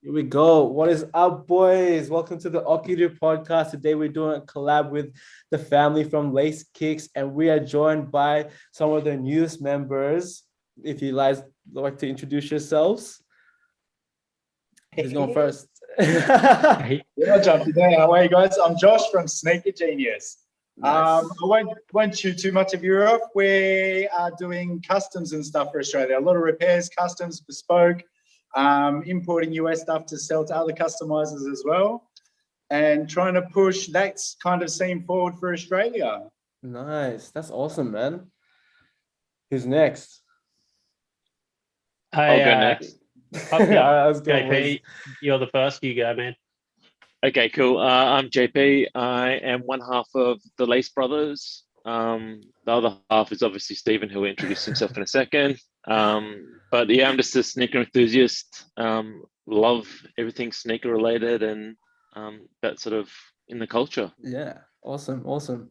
Here we go. What is up, boys? Welcome to the Okiru podcast. Today we're doing a collab with the family from Lacekickz, and we are joined by some of the newest members. If you guys like to introduce yourselves, who's going first? Yeah, John. Today, how are you guys? I'm Josh from Sneakergenius. Nice. I won't shoot too much of you off. We are doing customs and stuff for Australia. A lot of repairs, customs, bespoke, importing US stuff to sell to other customizers as well, and trying to push that kind of scene forward for Australia. Nice. That's awesome, man. Who's next? I'll go next. Let's go, JP, boys. you're the first. You go, man. Okay, cool. I'm JP. I am one half of the Lace brothers. The other half is obviously Stephen, who will introduce himself in a second. But yeah, I'm just a sneaker enthusiast. Love everything sneaker related and that sort of in the culture. Yeah, awesome.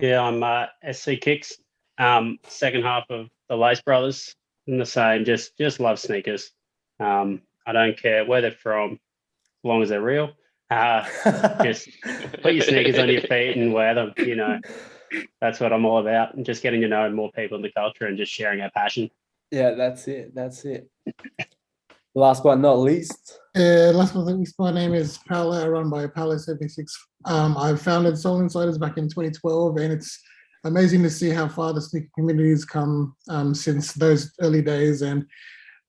Yeah, I'm SCKICKZ, second half of the Lace brothers. And the same, just love sneakers. I don't care where they're from, as long as they're real. Just put your sneakers on your feet and wear them. You know, that's what I'm all about. And just getting to know more people in the culture and just sharing our passion. Yeah, that's it. Last but not least. Last but not least, my name is Paolo, run by Paolo76. I founded Soleinsiders back in 2012, and it's amazing to see how far the sneaker community has come since those early days. And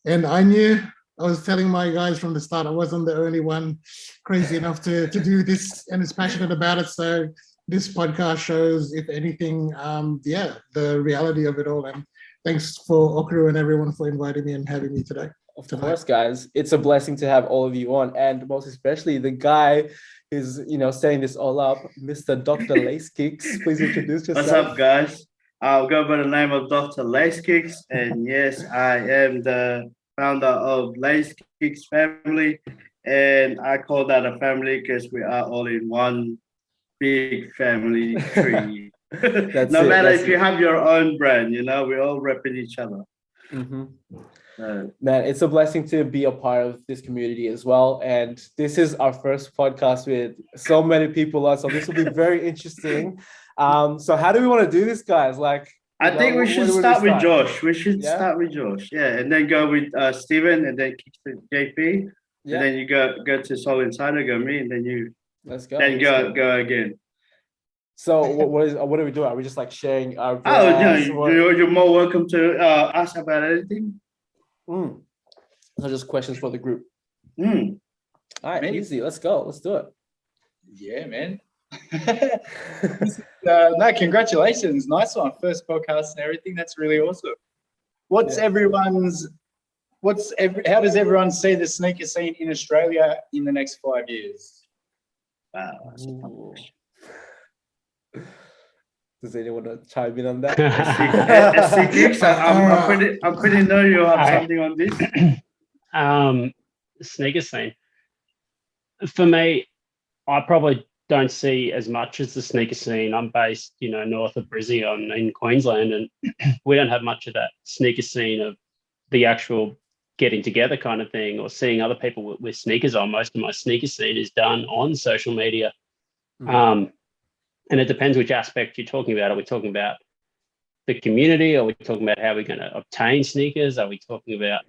I was telling my guys from the start, I wasn't the only one crazy enough to do this and is passionate about it. So this podcast shows, if anything, the reality of it all. And thanks for Okiru and everyone for inviting me and having me today. Of course, guys. It's a blessing to have all of you on, and most especially the guy who's, setting this all up, Mr. Dr. Lacekickz. Please introduce yourself. What's up, guys? I'll go by the name of Dr. Lacekickz, and yes, I am the founder of Lacekickz family, and I call that a family because we are all in one big family tree. No matter if you have your own brand, we all repping each other. Mm-hmm. Man, it's a blessing to be a part of this community as well. And this is our first podcast with so many people on, so this will be very interesting. So how do we want to do this, guys? I think we should start with Josh. Start with Josh, and then go with Stephen, and then JP, and then you go to Soleinsider, go me, and then you. Let's go. Then go again. So what are we doing? Are we just sharing our? You're more welcome to ask about anything. So just questions for the group. All right, easy. Let's go. Let's do it. Yeah, man. No, congratulations. Nice one. First podcast and everything. That's really awesome. How does everyone see the sneaker scene in Australia in the next 5 years? Wow. Does anyone want to chime in on that? I'm pretty know you have something on this. Sneaker scene. For me, I probably don't see as much as the sneaker scene. I'm based, north of Brisbane in Queensland, and we don't have much of that sneaker scene of the actual getting together kind of thing or seeing other people with sneakers on. Most of my sneaker scene is done on social media. Mm-hmm. And it depends which aspect you're talking about. Are we talking about the community? Are we talking about how we're going to obtain sneakers? Are we talking about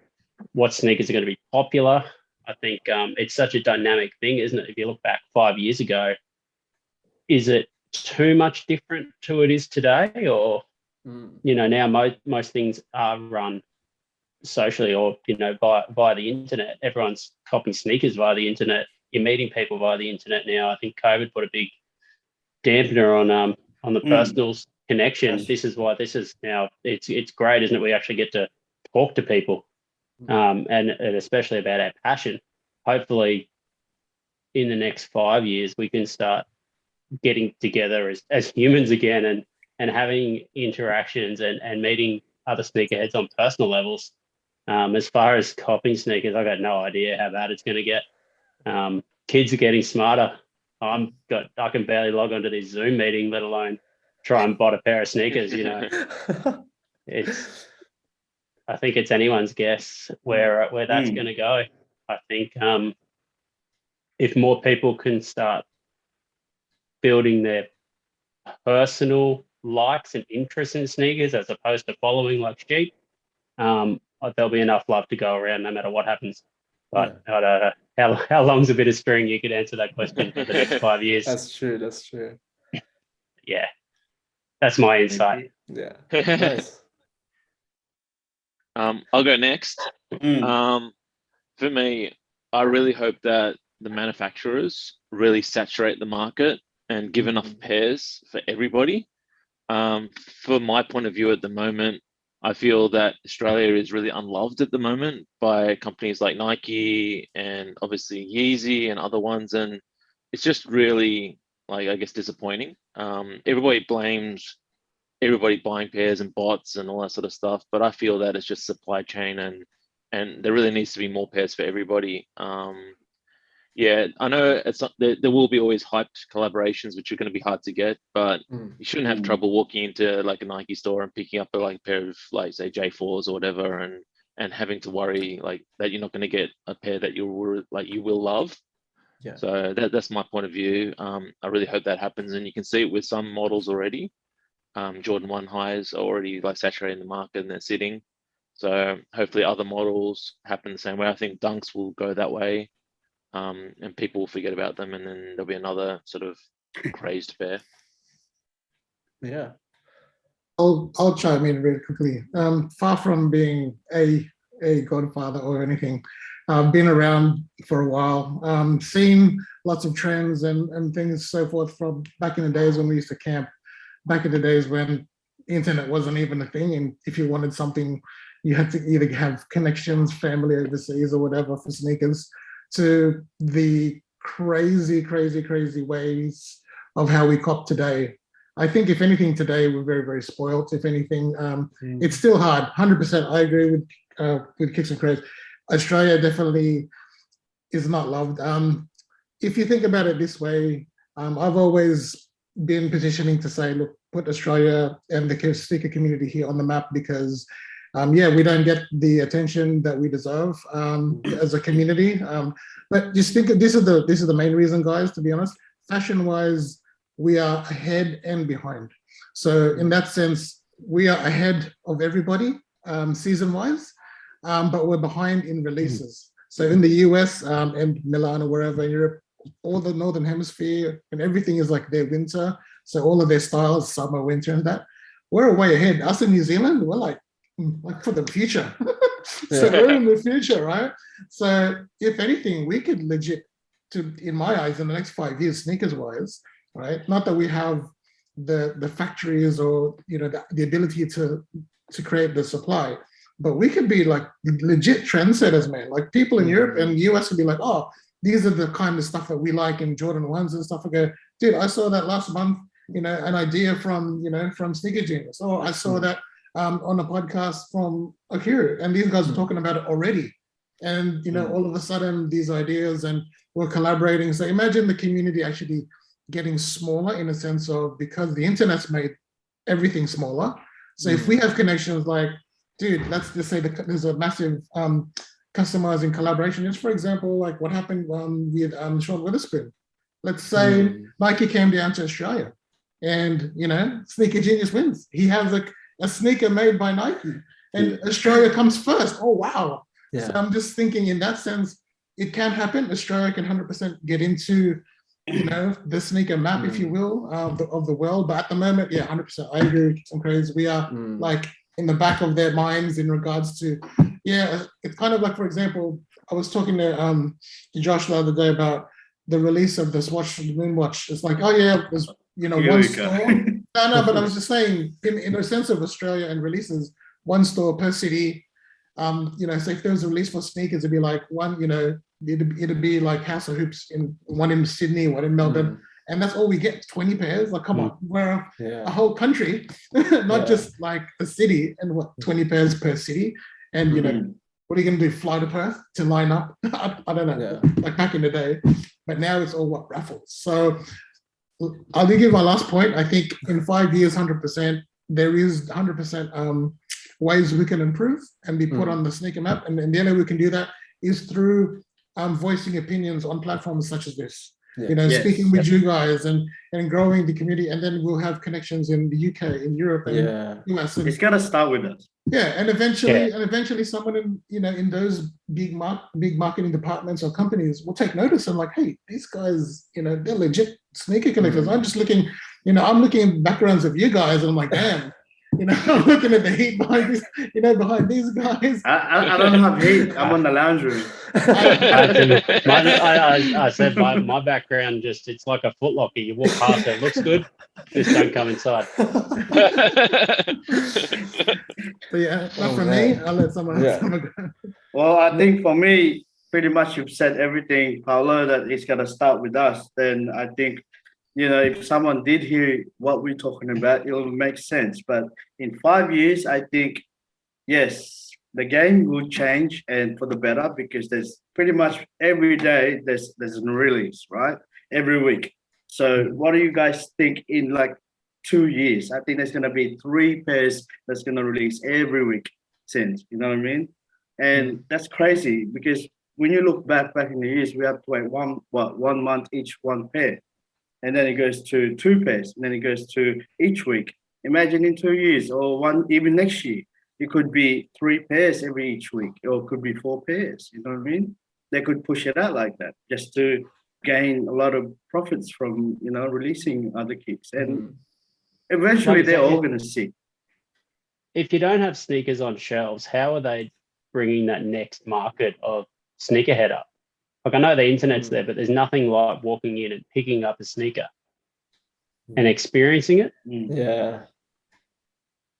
what sneakers are going to be popular? I think it's such a dynamic thing, isn't it? If you look back 5 years ago, is it too much different to what it is today? Or, now most things are run socially or, via the internet. Everyone's copying sneakers via the internet. You're meeting people via the internet now. I think COVID put a big dampener on the personal connection. This is why this is now it's great, isn't it? We actually get to talk to people, and especially about our passion. Hopefully in the next 5 years we can start getting together as humans again and having interactions and meeting other sneakerheads on personal levels. As far as copying sneakers, I got no idea how bad it's going to get. Kids are getting smarter. I can barely log onto this Zoom meeting, let alone try and bought a pair of sneakers. I think it's anyone's guess where that's going to go. I think if more people can start building their personal likes and interests in sneakers as opposed to following like sheep, there'll be enough love to go around no matter what happens. But I don't know how long's a bit of string. You could answer that question for the next 5 years. That's true. Yeah, that's my insight. Yeah, nice. I'll go next. For me, I really hope that the manufacturers really saturate the market and give enough pairs for everybody. For my point of view at the moment, I feel that Australia is really unloved at the moment by companies like Nike and obviously Yeezy and other ones. And it's just really, like, I guess, disappointing. Everybody blames everybody buying pairs and bots and all that sort of stuff. But I feel that it's just supply chain and there really needs to be more pairs for everybody. Yeah, I know it's not, there will be always hyped collaborations, which are going to be hard to get, but you shouldn't have trouble walking into like a Nike store and picking up a pair of like say J4s or whatever, and having to worry like that you're not going to get a pair that you will love. Yeah. So that's my point of view. I really hope that happens, and you can see it with some models already. Jordan 1 highs are already like saturating the market and they're sitting. So hopefully other models happen the same way. I think Dunks will go that way. And people will forget about them, and then there'll be another sort of crazed pair. Yeah. I'll chime in really quickly. Far from being a godfather or anything, I've been around for a while, seen lots of trends and things so forth from back in the days when we used to camp, back in the days when the internet wasn't even a thing, and if you wanted something, you had to either have connections, family overseas or whatever for sneakers, to the crazy ways of how we cop today. I think if anything today, we're very spoiled. If anything, it's still hard. 100%, I agree with KICKZ and CRAIZE. Australia definitely is not loved. If you think about it this way, I've always been positioning to say, look, put Australia and the sneaker community here on the map because we don't get the attention that we deserve as a community. But just think this is the main reason, guys, to be honest. Fashion-wise, we are ahead and behind. So in that sense, we are ahead of everybody season-wise, but we're behind in releases. So in the US and Milan or wherever in Europe, all the Northern Hemisphere and everything is like their winter. So all of their styles, summer, winter and that. We're way ahead. Us in New Zealand, we're like for the future. So we're in the future, right? So if anything, we could legit, in my eyes, in the next 5 years, sneakers wise, right? Not that we have the factories or the ability to create the supply, but we could be like legit trendsetters, man. Like people in Europe and US would be like, oh, these are the kind of stuff that we like in Jordan 1s and stuff. I go, dude, I saw that last month, an idea from Sneakergenius. Oh, I saw that on a podcast from Okiru, and these guys are talking about it already. And all of a sudden these ideas, and we're collaborating. So imagine the community actually getting smaller in a sense of, because the internet's made everything smaller. So if we have connections like, dude, let's just say there's a massive customizing collaboration. Just for example, like what happened with Sean Witherspoon. Let's say Nike came down to Australia and, Sneakergenius wins. He has a sneaker made by Nike and Australia comes first. Oh, wow. Yeah. So I'm just thinking in that sense, it can happen. Australia can 100% get into, the sneaker map, if you will, of the world. But at the moment, 100%. I agree with some CRAIZE. We are like in the back of their minds in regards to, it's kind of like, for example, I was talking to Josh the other day about the release of this watch, the Moon Watch. It's like, there's, one store. No, but I was just saying, in a sense of Australia and releases, one store per city. So if there was a release for sneakers, it'd be like one, it'd be like House of Hoops one in Sydney, one in Melbourne. And that's all we get, 20 pairs. Like, come on, we're a whole country, not just like a city, and 20 pairs per city. And, what are you going to do, fly to Perth to line up? I don't know, like back in the day. But now it's all raffles. So I'll give my last point. I think in 5 years, 100%, there is 100% ways we can improve and be put on the sneaker map. And the only way we can do that is through voicing opinions on platforms such as this. Yeah. You know, Yes. speaking with you guys and growing the community, and then we'll have connections in the UK, in Europe, and US. And, It's gotta start with us. yeah, and eventually someone in, you know, in those big marketing departments or companies will take notice and like, hey, these guys, you know, they're legit sneaker collectors. I'm just looking, you know, I'm looking at backgrounds of you guys and I'm like, damn, you know, I'm looking at the heat behind this, you know, behind these guys. I don't have heat. I'm on the lounge room. I said my background just, it's like a footlocker. You walk past it, looks good, just don't come inside. So yeah, not for me. I'll let someone else have a go. Well, I think for me, pretty much you've said everything, Paolo, that it's gonna start with us. Then I think, you know, if someone did hear what we're talking about, it'll make sense. But in 5 years, I think, yes, the game will change and for the better, because there's pretty much every day there's a release, right? Every week. So what do you guys think in like 2 years? I think there's gonna be 3 pairs that's gonna release every week since, you know what I mean? And that's crazy, because when you look back in the years, we have to wait 1 month each one pair. And then it goes to 2 pairs, and then it goes to each week. Imagine in 2 years or one, even next year, it could be 3 pairs every each week, or it could be 4 pairs. You know what I mean? They could push it out like that just to gain a lot of profits from, you know, releasing other kicks. And eventually they're all going to see. If you don't have sneakers on shelves, how are they bringing that next market of sneakerhead up? Like, I know the internet's there, but there's nothing like walking in and picking up a sneaker and experiencing it. Yeah.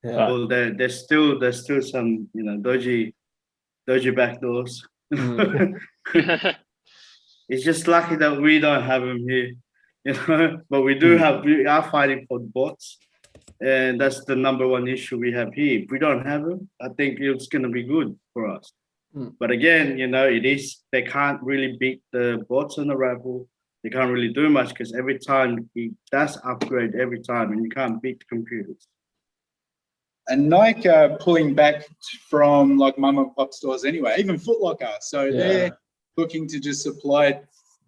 Well, there's still some, you know, dodgy backdoors. It's just lucky that we don't have them here, you know. But we are fighting for bots, and that's the #1 issue we have here. If we don't have them, I think it's gonna be good for us. But again, you know, they can't really beat the bots on the Ravel. They can't really do much because every time it does upgrade every time, and you can't beat the computers. And Nike are pulling back from like mum and pop stores anyway, even Foot Locker. So they're looking to just supply it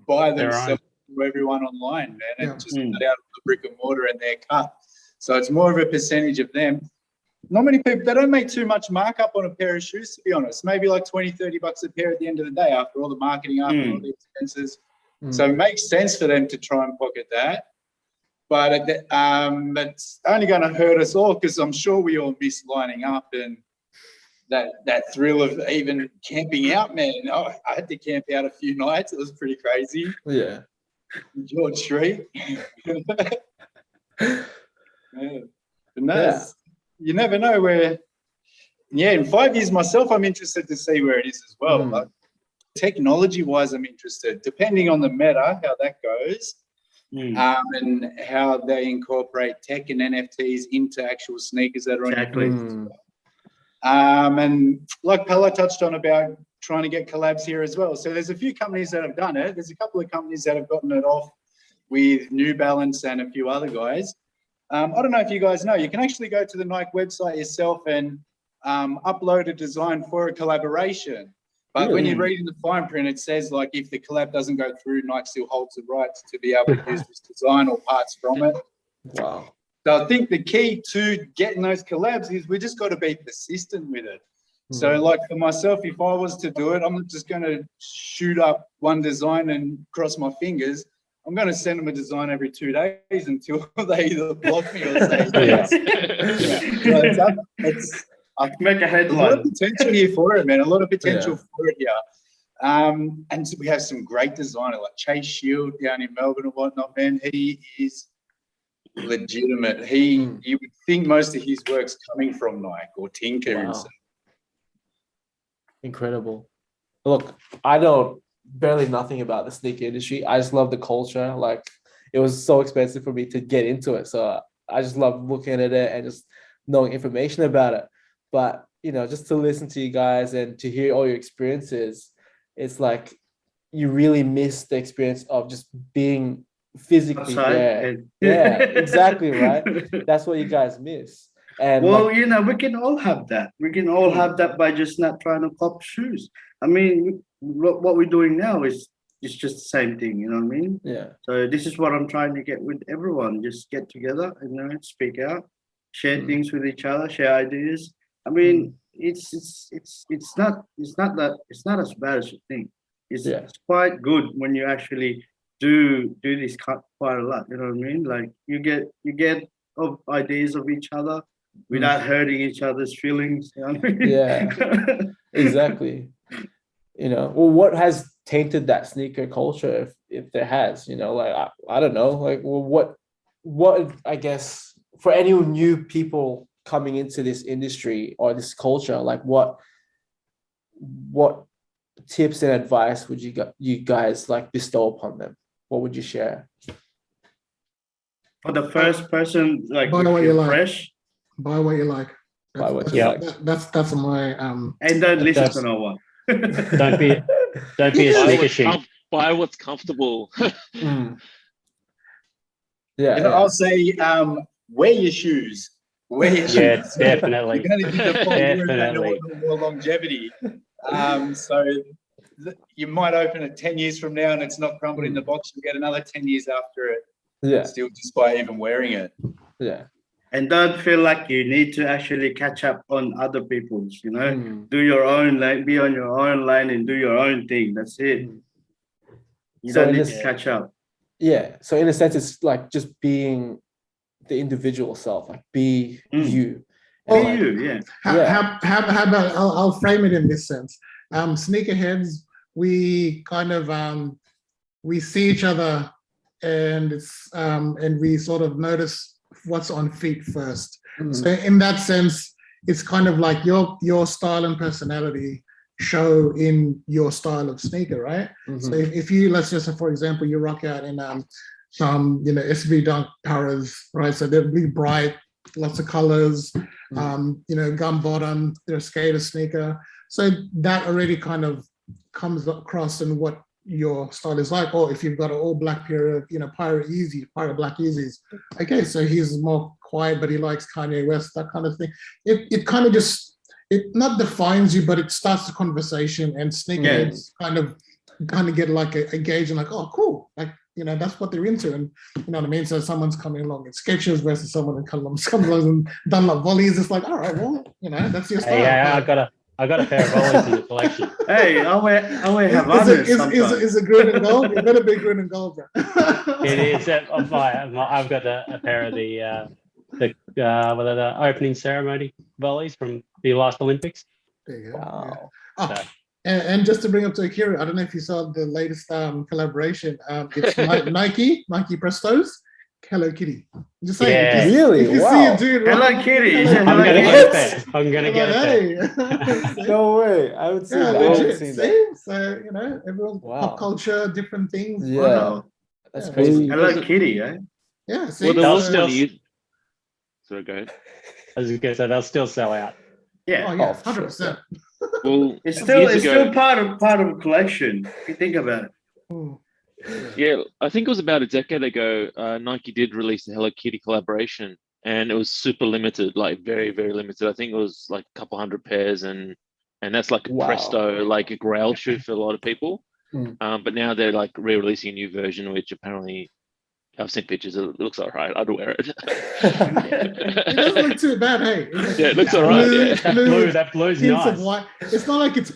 by themselves to everyone online, man, and just cut out the brick and mortar and their cut. So it's more of a percentage of them. Not many people, they don't make too much markup on a pair of shoes, to be honest. Maybe like 20, 30 bucks a pair at the end of the day after all the marketing, after all the expenses. So it makes sense for them to try and pocket that. But it's only going to hurt us all, because I'm sure we all miss lining up and that thrill of even camping out, man. I had to camp out a few nights. It was pretty crazy. Yeah. George Street. You never know where. Yeah, in 5 years myself, I'm interested to see where it is as well. Like, technology-wise, I'm interested, depending on the meta, how that goes. And how they incorporate tech and NFTs into actual sneakers that are on your feet as well. And like Pella touched on about trying to get collabs here as well. So there's a few companies that have done it. There's a couple of companies that have gotten it off with New Balance and a few other guys. I don't know if you guys know, you can actually go to the Nike website yourself and upload a design for a collaboration. But when you read in the fine print, it says, like, if the collab doesn't go through, Nike still holds the rights to be able to use this design or parts from it. Wow. So I think the key to getting those collabs is we just got to be persistent with it. So, like, for myself, if I was to do it, I'm not just going to shoot up one design and cross my fingers. I'm going to send them a design every 2 days until they either block me or say yes. I can make a headline. A lot of potential here for it, man. A lot of potential for it here. And we have some great designers like Chase Shield down in Melbourne and whatnot, man. He is legitimate. You would think most of his work's coming from Nike or Tinker. Wow. Incredible. Look, I know barely nothing about the sneaker industry. I just love the culture. Like, it was so expensive for me to get into it. So I just love looking at it and just knowing information about it. But, you know, just to listen to you guys and to hear all your experiences, it's like you really miss the experience of just being physically there. Yeah, exactly, right? That's what you guys miss. And well, you know, we can all have that. We can all have that by just not trying to cop shoes. I mean, what we're doing now is just the same thing. You know what I mean? Yeah. So this is what I'm trying to get with everyone. Just get together and speak out, share things with each other, share ideas. I mean, it's not as bad as you think. It's quite good when you actually do this quite a lot. You know what I mean? Like you get of ideas of each other without hurting each other's feelings. You know what I mean? Yeah, exactly. Well, what has tainted that sneaker culture, if there has? Like I don't know. Like, well, what I guess for any new people coming into this industry or this culture, like what tips and advice would you guys like bestow upon them? What would you share? For the first person, like Buy what you like. fresh, Buy what you like. Buy what you like. That's my and don't listen to no one. Don't be a sneaker sheep. Buy what's comfortable. Yeah, I'll say, wear your shoes. Wear your shoes. Yeah, definitely. You're going to get the Definitely. more longevity. So you might open it 10 years from now and it's not crumbled in the box. You'll get another 10 years after it. Yeah. Still, just by even wearing it. Yeah. And don't feel like you need to actually catch up on other people's, do your own lane, be on your own lane and do your own thing. That's it. You don't need to catch up. Yeah. So in a sense, it's like just being the individual self, like be you. Be you, yeah. How about I'll frame it in this sense. Sneakerheads, we kind of we see each other and it's and we sort of notice what's on feet first. So in that sense, it's kind of like your style and personality show in your style of sneaker, right? So if you, let's just say, for example, you rock out in some SV Dunk Paras, right? So they'll be bright, lots of colors, gum bottom, they're a skater sneaker. So that already kind of comes across in what your style is like. Or if you've got an all black pair of, Pirate Black Yeezys. Okay, so he's more quiet, but he likes Kanye West, that kind of thing. It kind of just, it not defines you, but it starts the conversation, and sneakerheads kind of get like a gauge and like, oh, cool. Like, that's what they're into. And you know what I mean? So someone's coming along in Skechers versus someone in comes along and Dunlop volleys. It's like, all right, well, that's your style. Yeah, I got a pair of volleys in the collection. Hey, I wear Havanas sometimes. Is it green and gold? It better be green and gold, bro. It is. I've got a pair of the opening ceremony volleys from the last Olympics. There you go. Wow. Yeah. Oh, and just to bring up to Okiru, I don't know if you saw the latest collaboration. It's Nike Prestos, Hello Kitty. Just saying. Yeah. Really? If you Wow. see a dude, Hello Kitty. I'm gonna get a pair. I'm gonna get a pair. Hey. No way. I haven't seen Yeah, that. I haven't legit. seen See? that. So, everyone's Wow. pop culture, different things. Yeah. Wow. That's Yeah. crazy. Hello Kitty, eh? Yeah, see? Well, there was still- one you. Sorry, go ahead. I was gonna say they'll still sell out. Yeah. Oh, yeah, Oh, for sure. 100%. Well, It's still years ago- part of a collection. If you think about it. Mm. Yeah, I think it was about a decade ago. Nike did release a Hello Kitty collaboration, and it was super limited, like very, very limited. I think it was like a couple hundred pairs, and that's like a Wow. presto, like a grail shoe for a lot of people. But now they're like re-releasing a new version, which apparently I've seen pictures. It looks all right. I'd wear it. It doesn't look too bad, hey? Yeah, it looks all right. Yeah. That blue's Hints nice. of white. It's not like it's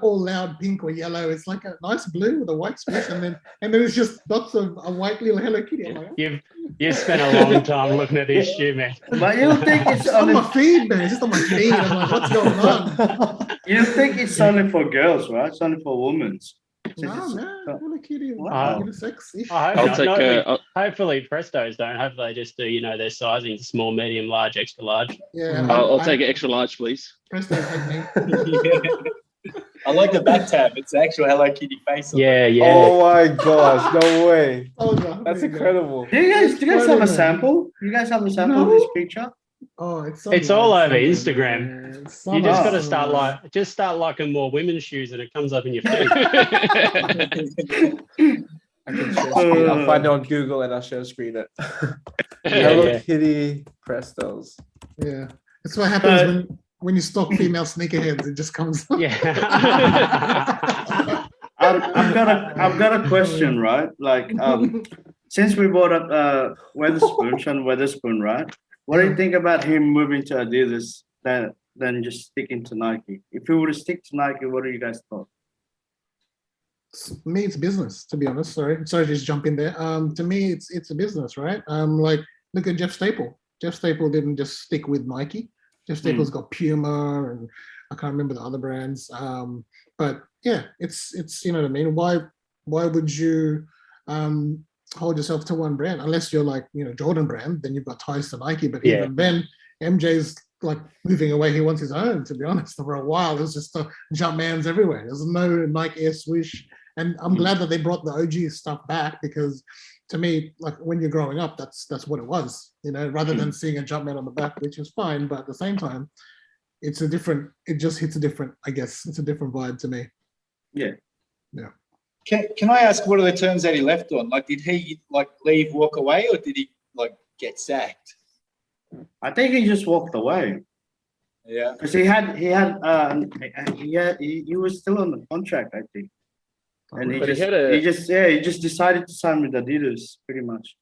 all loud pink or yellow. It's like a nice blue with a white space, and then it's just dots of a white little Hello Kitty. I'm like, You've spent a long time looking at this shoe, man. But you don't think it's on my only feed, man. It's just on my feed. I'm like, what's going on? you don't think it's only for girls, right? It's only for women. No, man. Hello Kitty. Wow. Unisex. I I'll hope take not. a. Hopefully Prestos don't. Hopefully they just do, their sizing small, medium, large, extra large. Yeah. I'll take an extra large, please. Presto technique. I like the back tab. It's the actual Hello Kitty face. On Yeah. Oh my gosh, no way. Oh, no. That's incredible. Do you guys have a Spider-Man. sample? You guys have a sample of No. this picture? Oh, it's all over somewhere. Instagram. It's You just got to somewhere. start liking more women's shoes, and it comes up in your feed. I can share screen. I'll find it on Google and I'll share screen it. Yeah, Hello yeah. Kitty Prestos. Yeah. That's what happens when you stalk female sneakerheads, it just comes. Yeah. I've got a question, right? Like, since we brought up Sean Weatherspoon, right? What do you think about him moving to Adidas than just sticking to Nike? If he were to stick to Nike, what do you guys thought? Me, it's business, to be honest. Sorry to just jump in there. To me, it's a business, right? Like, look at Jeff Staple. Jeff Staple didn't just stick with Nike. Jeff Staple's got Puma, and I can't remember the other brands. But yeah, it's you know what I mean. Why would you hold yourself to one brand unless you're like, you know, Jordan brand? Then you've got ties to Nike. But even then, MJ's like moving away. He wants his own. To be honest, for a while, it was just Jumpmans everywhere. There's no Nike Air Swoosh. And I'm glad that they brought the OG stuff back, because to me, like when you're growing up, that's what it was, you know, rather than seeing a Jumpman on the back, which is fine. But at the same time, it just hits a different, I guess, it's a different vibe to me. Yeah. Yeah. Can I ask, what are the terms that he left on? Like, did he like leave, walk away, or did he like get sacked? I think he just walked away. Yeah. Because he was still on the contract, I think. And he just decided to sign with Adidas, pretty much.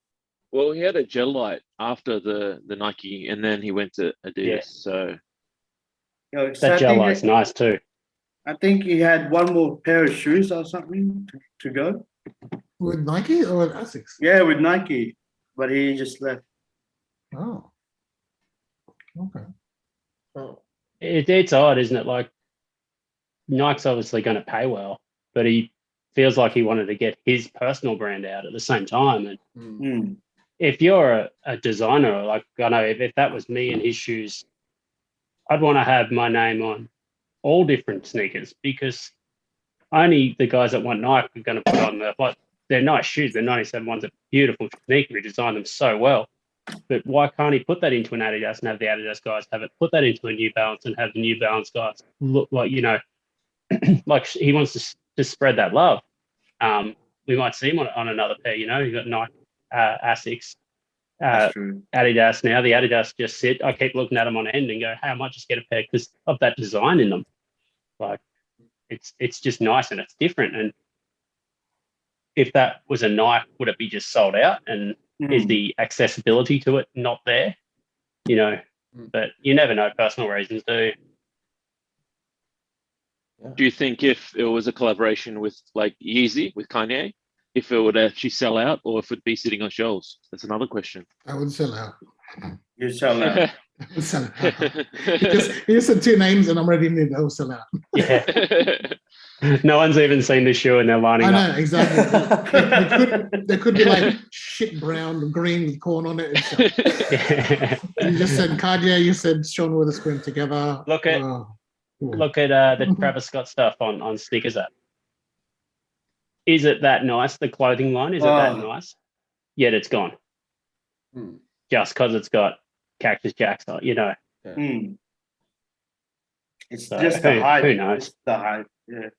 Well, he had a gel light after the Nike, and then he went to Adidas. Yeah. So that gel light's nice too. I think he had one more pair of shoes or something to go. With Nike or with Asics? Yeah, with Nike, but he just left. Oh. Okay. It's odd, isn't it? Like, Nike's obviously going to pay well, but he feels like he wanted to get his personal brand out at the same time. And if you're a designer, like, I know if that was me in his shoes, I'd want to have my name on all different sneakers, because only the guys that want Nike are going to put on they're nice shoes. They're 97 ones, a beautiful sneaker. He designed them so well. But why can't he put that into an Adidas and have the Adidas guys have it, put that into a New Balance and have the New Balance guys look like, you know, like he wants to spread that love. We might see him on another pair, you know. You've got Nike, Asics, Adidas now. The Adidas just sit. I keep looking at them on end and go, hey, I might just get a pair because of that design in them. Like, it's just nice and it's different. And if that was a Nike, would it be just sold out? And is the accessibility to it not there? You know, but you never know. Personal reasons do. do you think if it was a collaboration with like Yeezy with Kanye, if it would actually sell out or if it'd be sitting on shelves? That's another question. I would sell out. You sell out. I would sell out. You just said two names and I'm ready to sell out. Yeah. No one's even seen the shoe and they're lining up. I know, exactly. There could be like shit brown, green with corn on it. You just said Kanye, you said Sean Witherspoon together. Look at the Travis Scott stuff on Sneakers app. Is it that nice? The clothing line, is it that nice? Yet it's gone. Just because it's got Cactus Jacks on, you know. Yeah. It's so, just the hype. Who knows? It's the hype, yeah.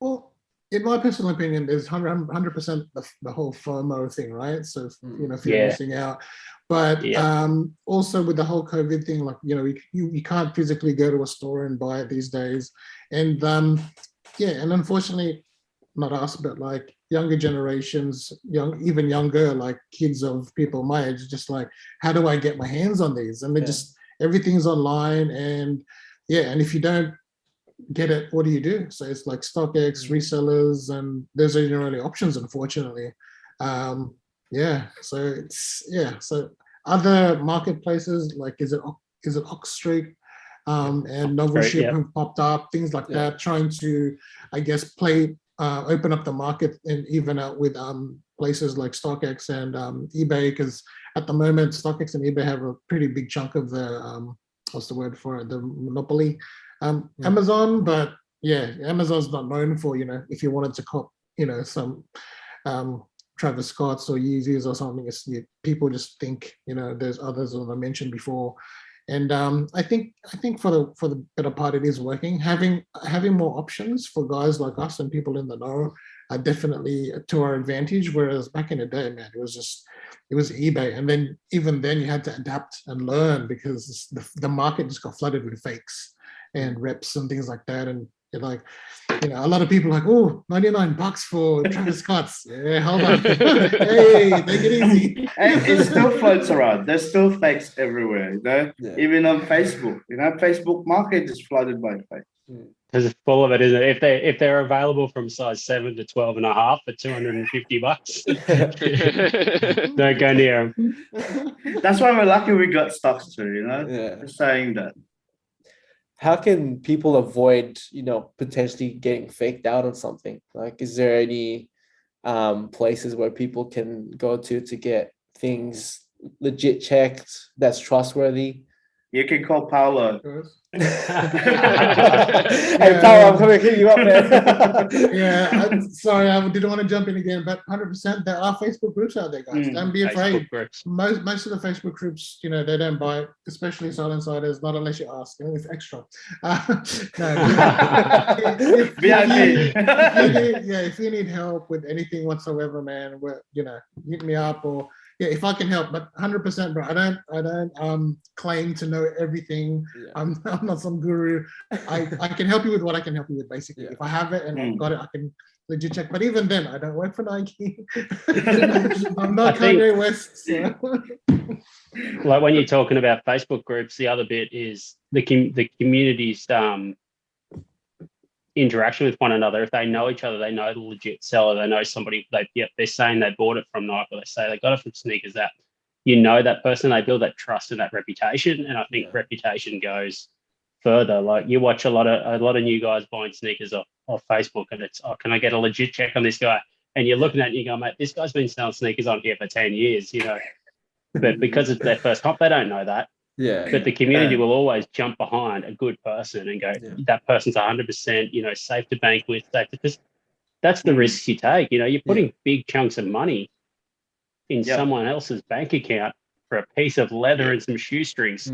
Well, in my personal opinion, there's 100% the whole FOMO thing, right? So, you know, if you're missing out. But also with the whole COVID thing, like, you know, you can't physically go to a store and buy it these days. And and unfortunately, not us, but like younger generations, even younger, like kids of people my age, just like, how do I get my hands on these? And they just, everything's online. And and if you don't get it, what do you do? So it's like StockX, resellers, and those are your only options, unfortunately. So so other marketplaces, like is it Oxstreet and Novel Ship have popped up, things like that, trying to, I guess, open up the market and even out with places like StockX and eBay, because at the moment StockX and eBay have a pretty big chunk of the what's the word for it, the monopoly. Amazon, but Amazon's not known for, you know, if you wanted to cop, you know, some Travis Scott's or Yeezys or something, people just think, you know, there's others that I mentioned before. And I think for the better part, it is working. Having more options for guys like us and people in the know are definitely to our advantage. Whereas back in the day, man, it was eBay, and then even then you had to adapt and learn because the market just got flooded with fakes and reps and things like that. And like, you know, a lot of people are like, oh, $99 for Travis Scott's. Yeah, hold on. Hey, take it easy. And it still floats around. There's still fakes everywhere, you know. Yeah. Even on Facebook, you know, Facebook market is flooded by fakes. Because it's full of it, isn't it? If they're available from size 7 to 12.5 for $250, don't go near them. That's why we're lucky we got stocks too, you know. Yeah. Just saying that. How can people avoid, you know, potentially getting faked out on something? Like, is there any places where people can go to get things legit checked that's trustworthy? You can call Paolo. Hey, Paolo, I'm coming to hit you up, man. Yeah, I'm sorry, I didn't want to jump in again, but 100% there are Facebook groups out there, guys. Don't be afraid. Most of the Facebook groups, you know, they don't buy, especially Soleinsiders, not unless you ask. You know, it's extra. If you need help with anything whatsoever, man, you know, hit me up or. Yeah, if I can help, but 100%, bro. I don't claim to know everything. Yeah. I'm not some guru. I can help you with what I can help you with, basically. Yeah. If I have it and I've got it, I can legit check. But even then, I don't work for Nike. I'm not Kanye West. So. Like when you're talking about Facebook groups, the other bit is the community's interaction with one another. If they know each other, they know the legit seller, they know somebody, they're saying they bought it from Nike, or they say they got it from Sneakers, that you know that person, they build that trust and that reputation. And I think reputation goes further. Like you watch a lot of new guys buying sneakers off Facebook, and it's, oh, can I get a legit check on this guy? And you're looking at it and you go, mate, this guy's been selling sneakers on here for 10 years, you know. But because it's their first comp, they don't know that. Yeah. But the community will always jump behind a good person and go, that person's 100%, you know, safe to bank with, because that's the risks you take. You know, you're putting big chunks of money in someone else's bank account for a piece of leather and some shoestrings.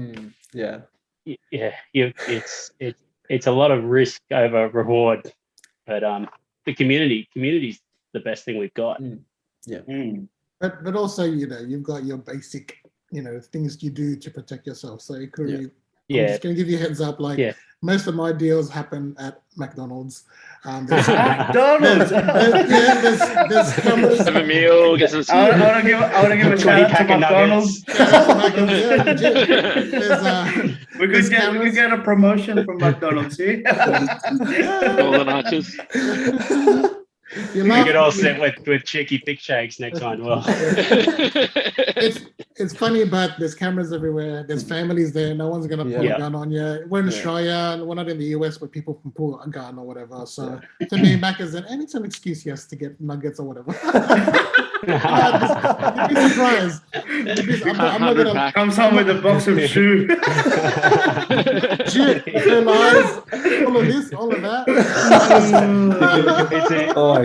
Yeah. It's a lot of risk over reward. But the community's the best thing we've got. But also, you know, you've got your basic, you know, things you do to protect yourself. So it could be, I'm just going to give you a heads up. Like most of my deals happen at McDonald's. McDonald's. There's cameras. Have a meal. Get some. I want to give a shout out to McDonald's. We could get a promotion from McDonald's. See? Golden arches. We could all sit with cheeky thick shakes next time. Well, it's funny, but there's cameras everywhere. There's families there. No one's gonna pull a gun on you. We're in Australia. We're not in the US where people can pull a gun or whatever. So to me, back as and it's an excuse, yes, to get nuggets or whatever. You'd be surprised. I'm not gonna comes home with a box of shoe. Shit, lies, all of this, all of that.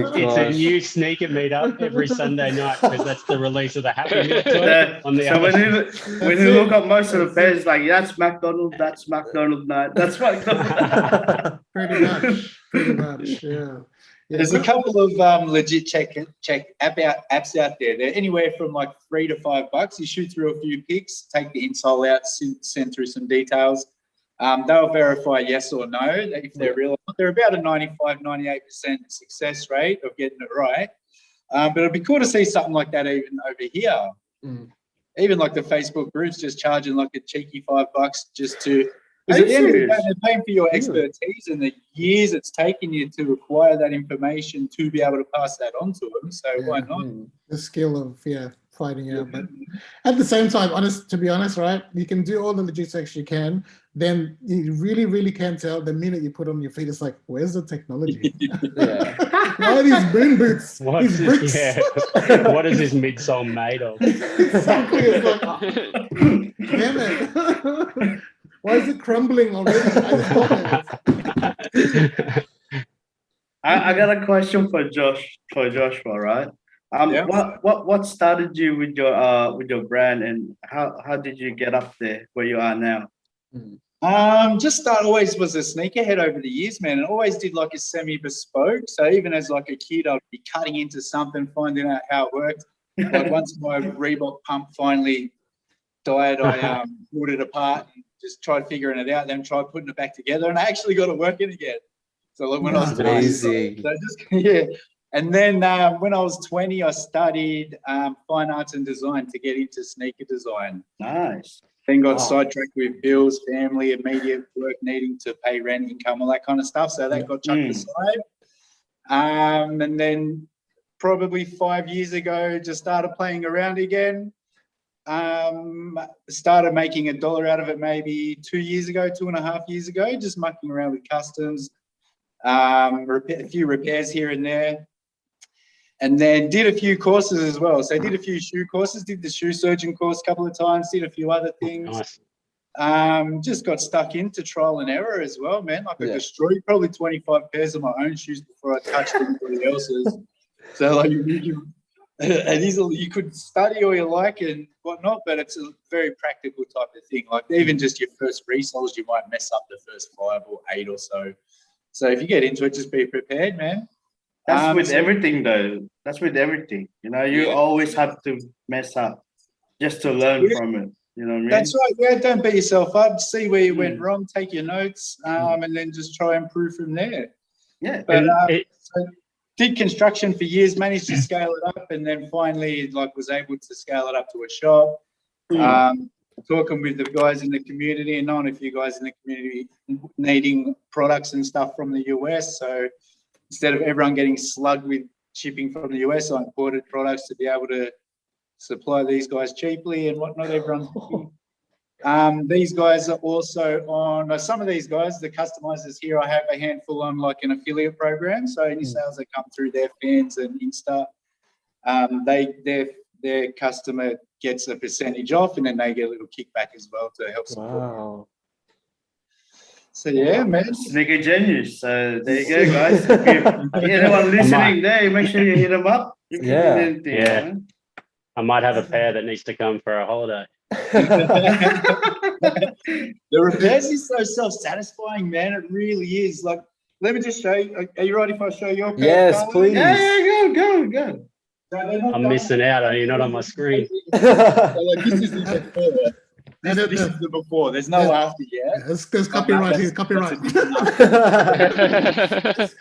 It's a new sneaker meetup every Sunday night because that's the release of the Happy Meal toy. So when you look at most of the pairs, like that's McDonald's night. That's McDonald's. Pretty much, yeah. There's a couple of legit check apps out there. They're anywhere from like $3 to $5. You shoot through a few pics, take the insole out, send through some details. They'll verify yes or no if they're real. They're about a 95-98% success rate of getting it right. But it'd be cool to see something like that even over here. Even like the Facebook groups just charging like a cheeky $5 just to. Because at the end of the day, they're paying for your expertise and the years it's taken you to acquire that information to be able to pass that on to them. So why not? The skill of fighting out. But at the same time, to be honest, right? You can do all the legit checks you can. Then you really, really can tell the minute you put on your feet. It's like, where's the technology? Why are these moon boots? These bricks? What is this midsole made of? Exactly. It's like, damn it. Why is it crumbling already? I got a question for Joshua, right? What started you with your brand, and how did you get up there where you are now? Always was a sneakerhead over the years, man, and always did like a semi-bespoke. So even as like a kid, I'd be cutting into something, finding out how it worked. Like once my Reebok pump finally died, I pulled it apart and just tried figuring it out, then tried putting it back together, and I actually got it working again. So like when I was 20, amazing. so yeah. And then when I was 20, I studied fine arts and design to get into sneaker design. Nice. Then got sidetracked with bills, family, immediate work, needing to pay rent, income, all that kind of stuff. So that got chucked aside. And then probably 5 years ago, just started playing around again. Started making $1 out of it maybe 2 years ago, 2.5 years ago, just mucking around with customs, a few repairs here and there. And then did a few courses as well. So I did a few shoe courses, did the shoe surgeon course a couple of times, did a few other things. Nice. Just got stuck into trial and error as well, man. Like I destroyed probably 25 pairs of my own shoes before I touched anybody else's. So like you could study all you like and whatnot, but it's a very practical type of thing. Like even just your first resoles, you might mess up the first 5 or 8 or so. So if you get into it, just be prepared, man. That's with everything, though. That's with everything. You know, you always have to mess up just to learn from it. You know what I mean? That's right. Yeah, don't beat yourself up. See where you went wrong. Take your notes, and then just try and improve from there. Yeah. But so did construction for years. Managed to scale it up, and then finally, like, was able to scale it up to a shop. Talking with the guys in the community, and knowing a few guys in the community needing products and stuff from the US. So instead of everyone getting slugged with shipping from the US, I imported products to be able to supply these guys cheaply and whatnot. Everyone's these guys are also on, some of these guys, the customizers here, I have a handful on like an affiliate program. So any sales that come through their fans and Insta, their customer gets a percentage off, and then they get a little kickback as well to help support. Wow. So yeah, man. Sneakergenius. So there you go, guys. If anyone listening there, make sure you hit them up. I might have a pair that needs to come for a holiday. The repairs is so self-satisfying, man. It really is. Like, let me just show you. Are you ready if I show your pair? Yes, Carly? please. Yeah, go. I'm missing out. You're not on my screen. So, like, this is the before. This is the before. There's no after yet. There's copyright here. Copyright.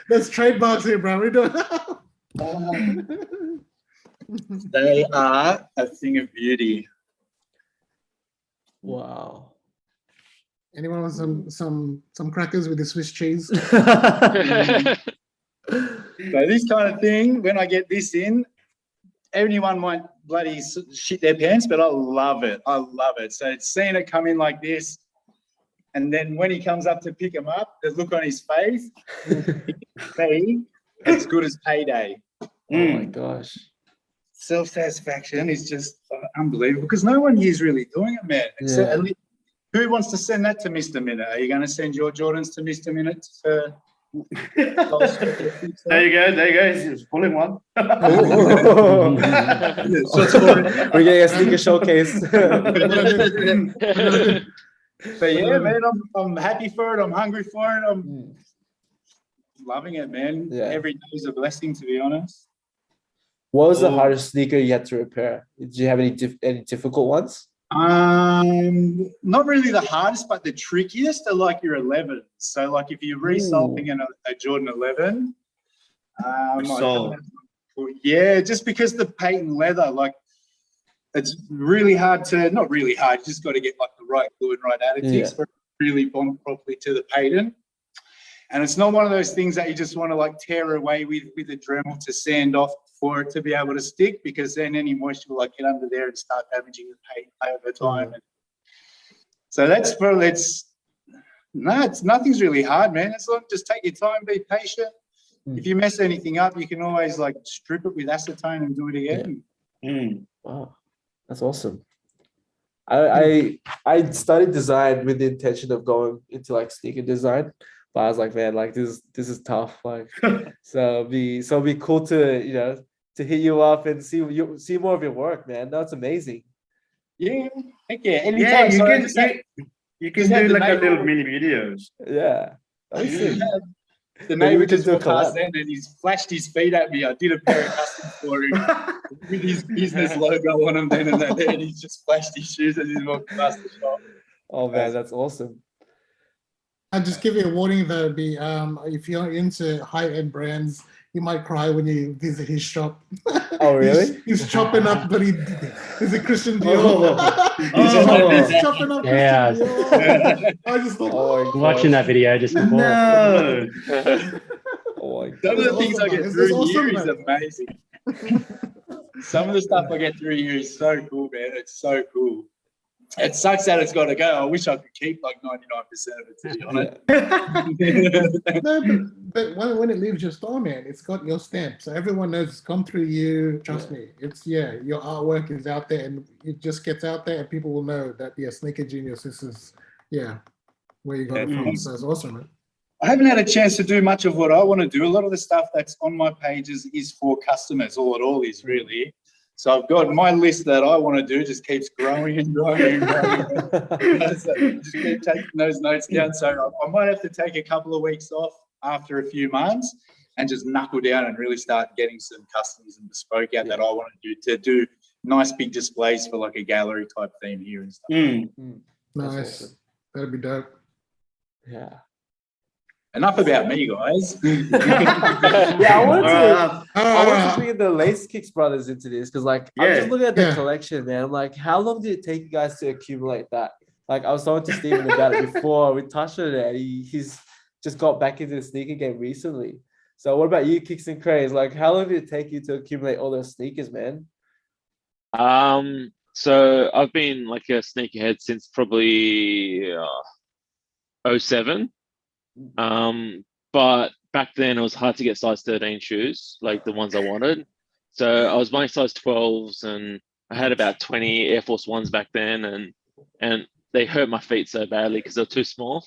There's trademarks here, bro. We do. They are a thing of beauty. Wow. Anyone want some crackers with the Swiss cheese? So this kind of thing, when I get this in, anyone might bloody shit their pants, but I love it. I love it. So seeing it come in like this, and then when he comes up to pick him up, the look on his face, be as good as payday. Oh my gosh. Self-satisfaction is just unbelievable because no one here is really doing it, man. So, who wants to send that to Mr. Minute? Are you going to send your Jordans to Mr. Minute? There you go. He's pulling one. We're getting a sneaker showcase. But yeah, man, I'm happy for it. I'm hungry for it. I'm loving it, man. Yeah. Every day is a blessing, to be honest. What was the hardest sneaker you had to repair? Did you have any difficult ones? Not really the hardest, but the trickiest are like your 11s. So like if you're resoling a Jordan 11, just because the patent leather, like it's really hard to, not really hard, you just got to get like the right glue and right additives for it to really bond properly to the patent. And it's not one of those things that you just want to like tear away with a Dremel to sand off for it to be able to stick, because then any moisture will like get under there and start damaging the paint over time. So that's probably, it's nothing's really hard, man. It's like just take your time, be patient. If you mess anything up, you can always like strip it with acetone and do it again. Wow, that's awesome. I studied design with the intention of going into like sneaker design. But I was like, man, like this is tough. Like, so it'd be cool to to hit you up and see more of your work, man. That's amazing. Yeah, heck yeah. Anytime. You can Just have do the like a name- little mini videos. Yeah. That'd be sick. The Maybe we neighbor can just do a walked past collab. then and he's flashed his feet at me. I did a pair of customs for him with his business logo on them then and there, and he's just flashed his shoes as he's walking past the shop. Oh man, that's awesome. I'll just give you a warning though, if you're into high-end brands, you might cry when you visit his shop. Oh really? He's chopping up, but he's a Christian Dior. Oh. He's chopping up Yeah. Christian Dior. I just thought, Oh my Watching that video just before. No. Oh my Some of the It's things I awesome, get man. through It's awesome, here is man. amazing. Some of the stuff I get through here is so cool, man. It's so cool. It sucks that it's got to go. I wish I could keep like 99% of it, to be honest. No, but when it leaves your store, man, it's got your stamp, so everyone knows it's come through you. Trust me, it's your artwork is out there, and it just gets out there, and people will know that Sneakergenius. This is where you got it from. So it's awesome, man. I haven't had a chance to do much of what I want to do. A lot of the stuff that's on my pages is for customers. All it all is really. So I've got my list that I want to do just keeps growing and growing and growing. So just keep taking those notes down. So I might have to take a couple of weeks off after a few months and just knuckle down and really start getting some customs and bespoke out that I want to do nice big displays for like a gallery type theme here and stuff. Nice. awesome. That'd be dope. Yeah. Enough about me, guys. Yeah, I wanted to Uh, bring the Lacekickz brothers into this because, like, I'm just looking at the collection, man. I'm like, how long did it take you guys to accumulate that? Like, I was talking to Steven about it before. We touched on it. He's just got back into the sneaker game recently. So, what about you, KICKZ and CRAIZE? Like, how long did it take you to accumulate all those sneakers, man? So I've been like a sneakerhead since probably 07. But back then it was hard to get size 13 shoes, like the ones I wanted. So I was buying size 12s, and I had about 20 Air Force Ones back then, and they hurt my feet so badly because they're too small.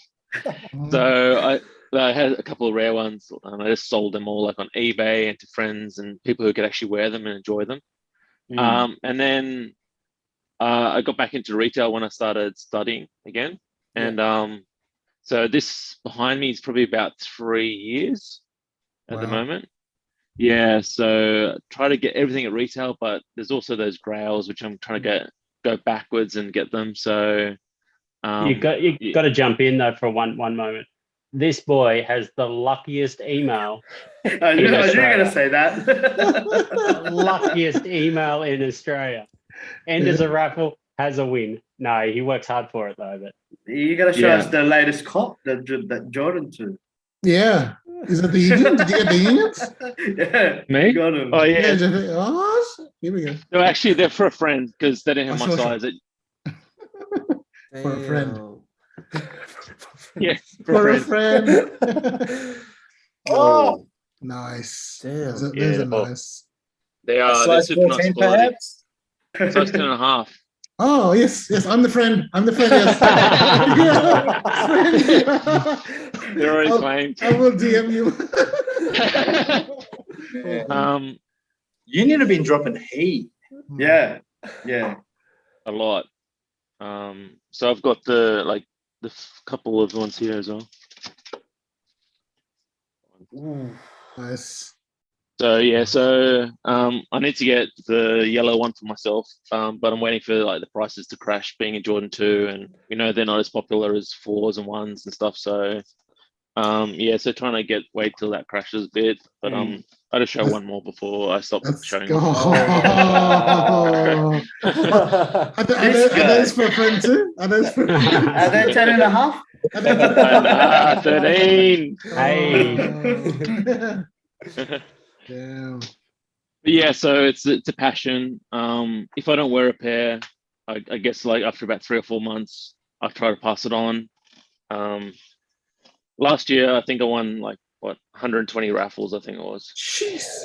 So I had a couple of rare ones, and I just sold them all like on eBay and to friends and people who could actually wear them and enjoy them. And then I got back into retail when I started studying again, and so this behind me is probably about 3 years at the moment. Yeah, so try to get everything at retail, but there's also those grails which I'm trying to go backwards and get them. So you got to jump in though for one moment. This boy has the luckiest email. I knew you were going to say that. Luckiest email in Australia. Enters a raffle, has a win. No, he works hard for it though. But You got to show us the latest cop that Jordan took. Yeah. Is it the Union? Did you get the Unions? Yeah. Me? Got him. Oh yeah. Here we go. No, actually, they're for a friend because they didn't have my Sure. size. For a friend. Yeah, For a friend. Oh, Nice. Damn. Those are nice. They are. size They're super 14 nice quality. perhaps? Size 10.5. Oh, yes. I'm the friend. Yes. Friend. They're already claimed. I will DM you. Union have been dropping heat. Yeah. A lot. So I've got the couple of ones here as well. Nice. So yeah, I need to get the yellow one for myself, but I'm waiting for like the prices to crash, being in Jordan 2, and they're not as popular as 4s and 1s and stuff. So so trying to wait till that crashes a bit, but I'll just show one more before I stop showing. Go. Are those for a friend too? Are those for? Are they 10.5? 13. Hey. Damn. But yeah, so it's a passion. If I don't wear a pair, I guess like after about 3 or 4 months, I try to pass it on. Last year, I think I won 120 raffles. I think it was. Jeez.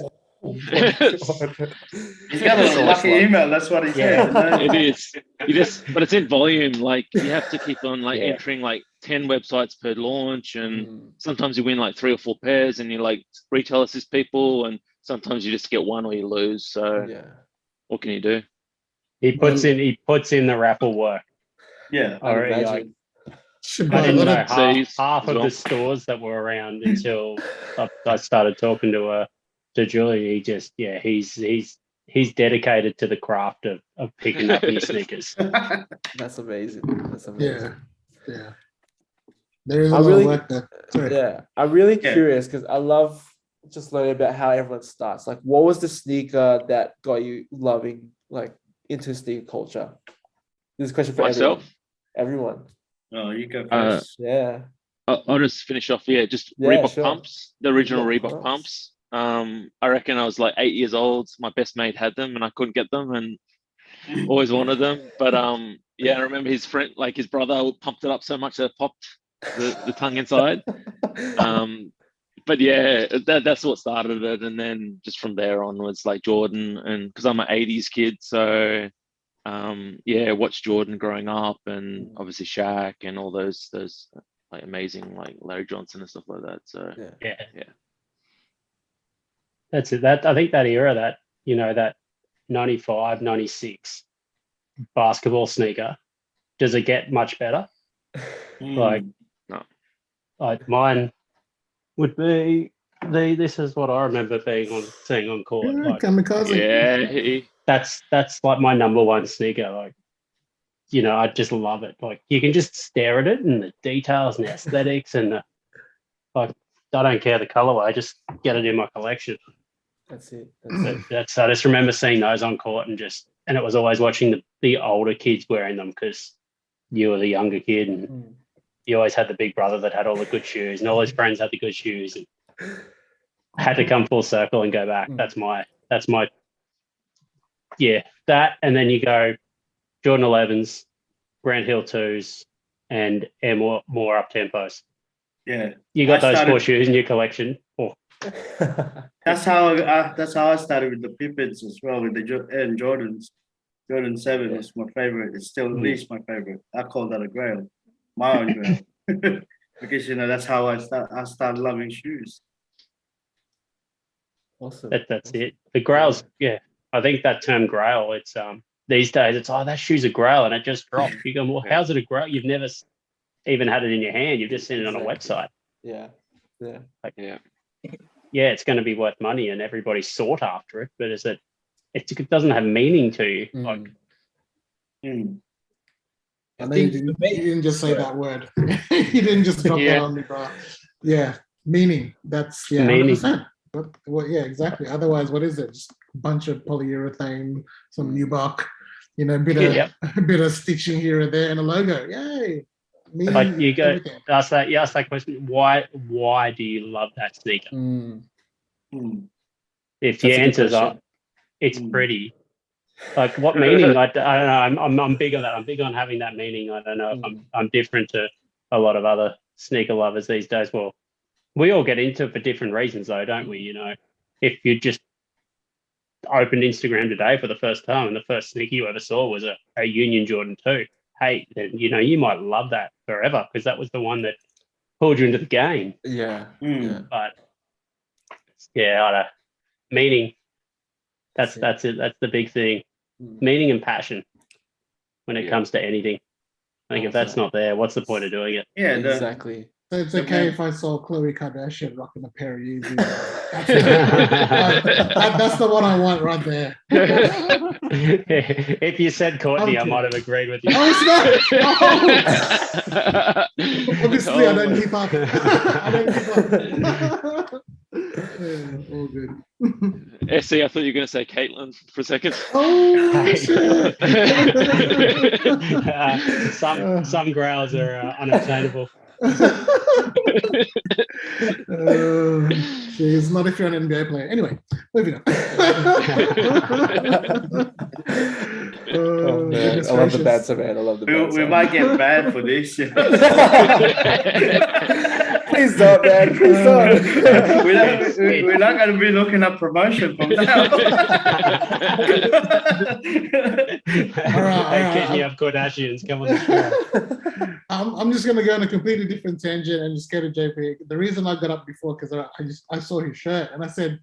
He's got a lucky email. That's what he said. It is. But it's in volume. Like you have to keep on entering 10 websites per launch, and sometimes you win 3 or 4 pairs, and you retail assist people, and sometimes you just get one or you lose. So what can you do? He puts in the raffle work. Yeah. Already, Should I buy a didn't lot know of half as of well. the stores that were around until I started talking to Julie. He just, yeah, he's dedicated to the craft of picking up new sneakers. That's amazing. That's yeah, amazing. yeah. There is a I'm lot really- of work there. Sorry. Yeah, I'm really Yeah. curious because I love just learning about how everyone starts. Like, what was the sneaker that got you loving, like, into sneaker culture? This is a question for Myself? everyone. Oh, you go Uh, first. Yeah. I'll just finish off. Yeah, just Yeah, Reebok sure. pumps, the original Reebok Reebok pumps. pumps. I reckon I was like 8 years old. My best mate had them, and I couldn't get them, and always wanted them. But yeah, I remember his friend, like his brother, pumped it up so much that it popped the tongue inside. But yeah, that's what started it, and then just from there onwards, like Jordan, and because I'm an '80s kid, so yeah, watched Jordan growing up, and obviously Shaq and all those like amazing like Larry Johnson and stuff like that. So Yeah. Yeah. That's it. That I think that era, that, you know, that 95, 96 basketball sneaker, does it get much better? Like, no. like mine would be this is what I remember seeing on court. Yeah, Like, kamikaze. Yeah, that's like my number one sneaker. Like, you know, I just love it. Like, you can just stare at it and the details and the aesthetics and the, like, I don't care the colorway. I just get it in my collection. That's it. That's it. That's I just remember seeing those on court and it was always watching the older kids wearing them because you were the younger kid and Mm. you always had the big brother that had all the good shoes and all his friends had the good shoes and had to come full circle and go back. Mm. That's my yeah, that, and then you go Jordan 11s, Grant Hill 2s, and more up tempos. Yeah, You got I those four started- shoes in your collection. Oh, that's how I started with the Pippins as well, with the Jordans. Jordan 7 is my favorite. It's still at least my favorite. I call that a grail, my own grail, because you know that's how I started loving shoes. Awesome. that's it. The grails, yeah. I think that term grail, it's these days it's that shoe's a grail and it just dropped. You go, well, how's it a grail? You've never even had it in your hand. You've just seen it on a Exactly. website. Yeah. Yeah. Like, yeah. yeah, it's going to be worth money and everybody's sought after it, but it doesn't have meaning to you. Mm. Like, Mm. I know you didn't just say that word. You didn't just drop that on me, bro. Yeah, meaning. That's Meaning. 100%. But well, yeah, exactly. Otherwise, what is it? Just a bunch of polyurethane, some nubuck, you know, a bit of stitching here and there, and a logo. Yay! Meaning, like you go, everything. you ask that question. Why do you love that sneaker? Mm. Mm. If That's your a good answer's question. up, it's Mm. pretty. Like, what meaning? I don't know. I'm big on that. I'm big on having that meaning. I don't know if I'm different to a lot of other sneaker lovers these days. Well, we all get into it for different reasons, though, don't we? You know, if you just opened Instagram today for the first time and the first sneaker you ever saw was a Union Jordan 2, hey, then, you know, you might love that forever because that was the one that pulled you into the game. Yeah. Mm. Yeah. But yeah, I don't know. Meaning. That's That's it. That's the big thing. Mm. Meaning and passion when it Yeah. comes to anything. I think if that's not there, what's the point of doing it? Yeah, Exactly. So it's Yeah, okay man. if I saw Khloe Kardashian rocking a pair of Yeezys. That's the one I want right there. If you said Courtney, I Okay. might have agreed with you. Oh, it's not. Obviously, I Oh don't my- keep up. I don't keep up. Yeah, all good. Essie, I thought you were going to say Caitlin for a second. Oh, shit. Some growls are unobtainable. She's not if you're an NBA player. Anyway, moving on. Oh man, goodness I love the gracious. banter, man. I love the we banter. might get banned for this. Please don't, man. Please don't. We're not going to be looking at promotion from now. Hey, kid, you have Kardashians. Come on the show. I'm just gonna go on a completely different tangent and just go to JP. The reason I got up before because I saw his shirt and I said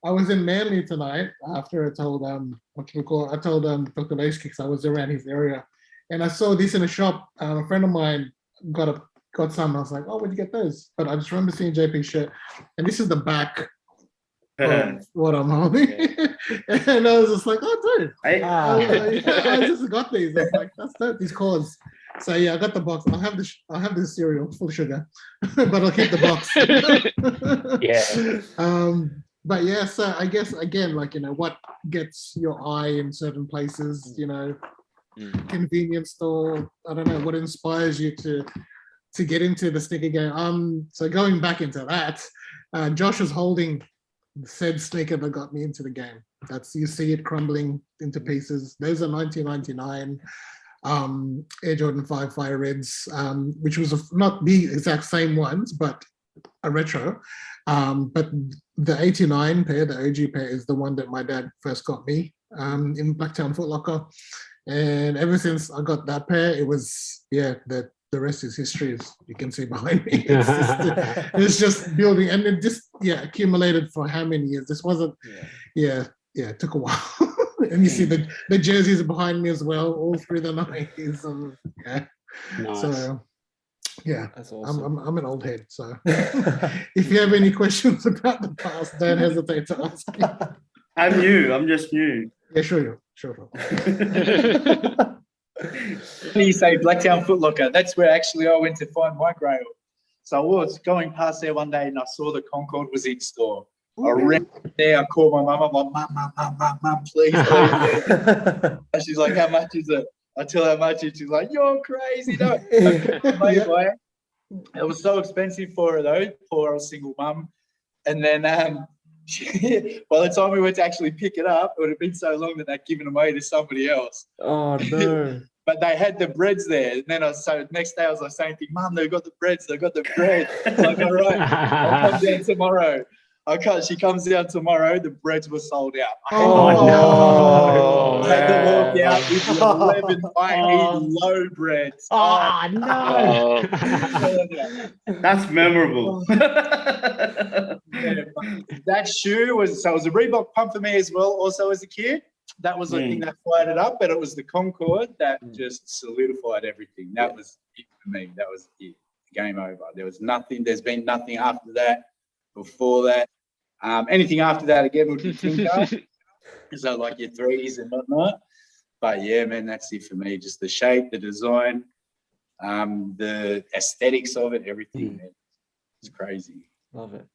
I was in Manly tonight after I told Dr. Lacekickz I was around his area and I saw this in a shop. A friend of mine got got some. I was like, oh, where'd you get those? But I just remember seeing JP's shirt, and this is the back of what I'm holding. And I was just like, oh, dude. I just got these. I was like, that's dope, these cords. So yeah, I got the box. I'll have the cereal full of sugar, but I'll keep the box. But yeah, so I guess again, like, what gets your eye in certain places, convenience store, I don't know, what inspires you to get into the sneaker game. So going back into that, Josh was holding said sneaker that got me into the game. You see it crumbling into pieces. Those are 1999 Air Jordan 5 Fire Reds, which was not the exact same ones, but a retro. But the 89 pair, the OG pair, is the one that my dad first got me in Blacktown Foot Locker. And ever since I got that pair, it was, the rest is history, as you can see behind me. It's just building, and it just, accumulated for how many years? This wasn't, it took a while. And you see the jerseys are behind me as well, all through the 90s. Nice. So, that's awesome. I'm an old head. So if you have any questions about the past, don't hesitate to ask me. I'm new. I'm just new. Yeah, sure. You say Blacktown Foot Locker. That's where actually I went to find my grail. So I was going past there one day and I saw the Concord was in store. I ran there, I called my mum. I'm like, mum, please. And she's like, how much is it? I tell her how much, and she's like, you're crazy. No. It was so expensive for her though, poor old single mum. And then by the time we went to actually pick it up, it would have been so long that they'd given them away to somebody else. Oh no. But they had the breads there. And then next day I was like saying, Mum, they've got the breads. They've got the bread. It's like, all right, I'll come down tomorrow. She comes down tomorrow. The breads were sold out. I had to walk out with the 11 low breads. Oh, no. That's memorable. That shoe was a Reebok pump for me as well, also as a kid. That was the thing that fired it up, but it was the Concord that just solidified everything. That was it for me. That was it. Game over. There was nothing. There's been nothing after that. Before that, anything after that again would be Tinker. So like your threes and whatnot. But yeah, man, that's it for me. Just the shape, the design, the aesthetics of it, everything. Man. It's crazy. Love it.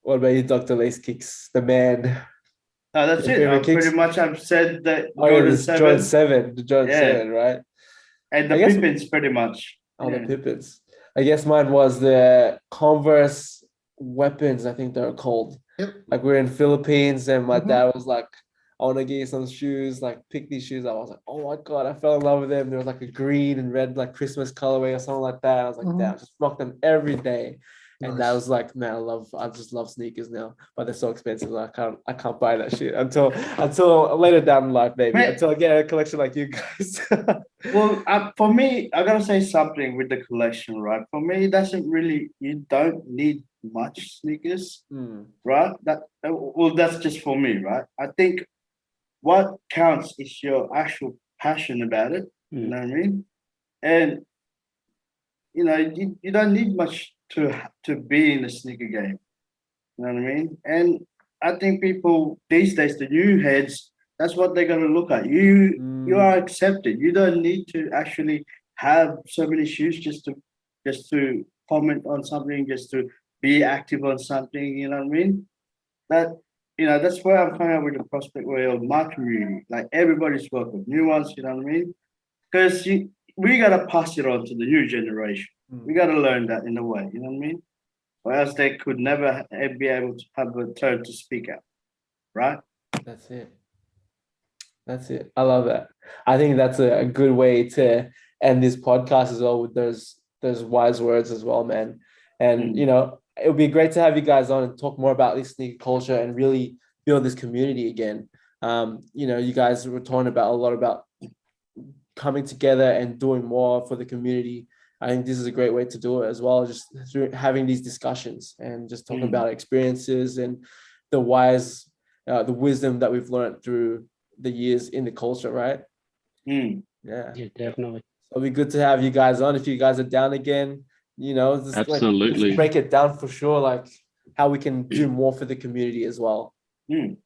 What about you, Dr. Lacekickz, the man? That's it. Pretty much I've said that Jordan 7. The Jordan 7, right? And the Pippins, pretty much. Oh, the Pippins. I guess mine was the Converse Weapons, I think they're called. Yep. Like we're in Philippines and my dad was like, I want to get you some shoes, like pick these shoes. I was like, oh my God, I fell in love with them. There was like a green and red, like Christmas colorway or something like that. I was like, damn, just rock them every day. And that was like, man, I just love sneakers now, but they're so expensive. Like, I can't buy that shit until later down in life, maybe. Man. Until I get a collection like you guys. Well, for me, I gotta say something with the collection, right? For me, you don't need much sneakers, right? That's just for me, right? I think what counts is your actual passion about it. You know what I mean? And you don't need much to be in the sneaker game. You know what I mean? And I think people these days, the new heads, that's what they're gonna look at. You are accepted. You don't need to actually have so many shoes just to comment on something, just to be active on something. You know what I mean? That's where I'm coming up with the prospect way of my community. Like everybody's welcome. New ones, you know what I mean? Because we gotta pass it on to the new generation. We got to learn that in a way, you know what I mean? Or else they could never be able to have a turn to speak out, right? That's it. I love that. I think that's a good way to end this podcast as well with those wise words as well, man. And, it would be great to have you guys on and talk more about this sneaker culture and really build this community again. You guys were talking about a lot about coming together and doing more for the community. I think this is a great way to do it as well, just through having these discussions and just talking about experiences and the wisdom that we've learned through the years in the culture, right? Yeah, definitely. It'll be good to have you guys on if you guys are down again. You know, just Absolutely. let's break it down for sure, like how we can do more for the community as well.